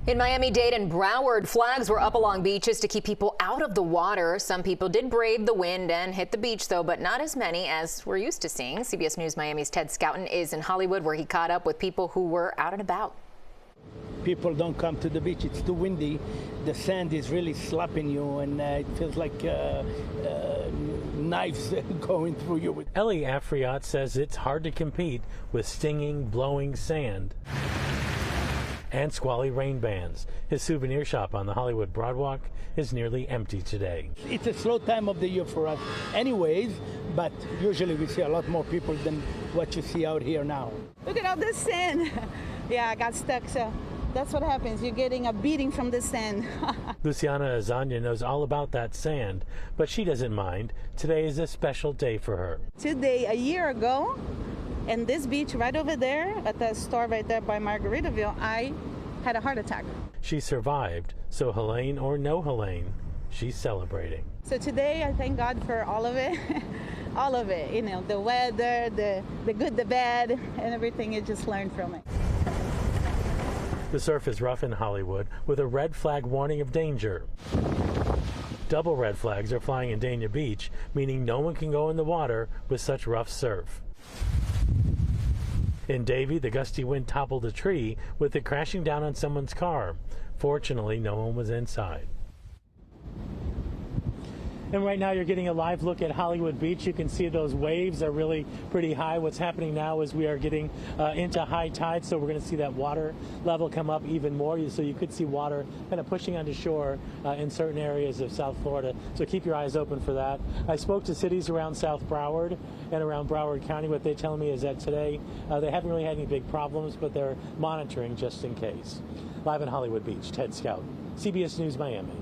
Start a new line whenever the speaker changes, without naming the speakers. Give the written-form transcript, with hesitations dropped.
In Miami-Dade and Broward, flags were up along beaches to keep people out of the water. Some people did brave the wind and hit the beach, though, but not as many as we're used to seeing. CBS News Miami's Ted Scouten is in Hollywood, where he caught up with people who were out and about.
People don't come to the beach. It's too windy. The sand is really slapping you, and it feels like knives going through you.
Ellie Afriat says it's hard to compete with stinging, blowing sand and squally rain bands. His souvenir shop on the Hollywood Broadwalk is nearly empty today.
It's a slow time of the year for us anyways, but usually we see a lot more people than what you see out here now.
Look at all this sand. Yeah, I got stuck, so that's what happens. You're getting a beating from the sand.
Luciana Azania knows all about that sand, but she doesn't mind. Today is a special day for her.
Today, a year ago, and this beach right over there at the store right there by Margaritaville, I had a heart attack.
She survived, so Helene or no Helene, she's celebrating.
So today I thank God for all of it. All of it, you know, the weather, the good, the bad, and everything you just learned from it.
The surf is rough in Hollywood with a red flag warning of danger. Double red flags are flying in Dania Beach, meaning no one can go in the water with such rough surf. In Davie, the gusty wind toppled a tree with it crashing down on someone's car. Fortunately, no one was inside. And right now you're getting a live look at Hollywood Beach. You can see those waves are really pretty high. What's happening now is we are getting into high tide, so we're going to see that water level come up even more. So you could see water kind of pushing onto shore in certain areas of South Florida. So keep your eyes open for that. I spoke to cities around South Broward and around Broward County. What they tell me is that today they haven't really had any big problems, but they're monitoring just in case. Live in Hollywood Beach, Ted Scouten, CBS News Miami.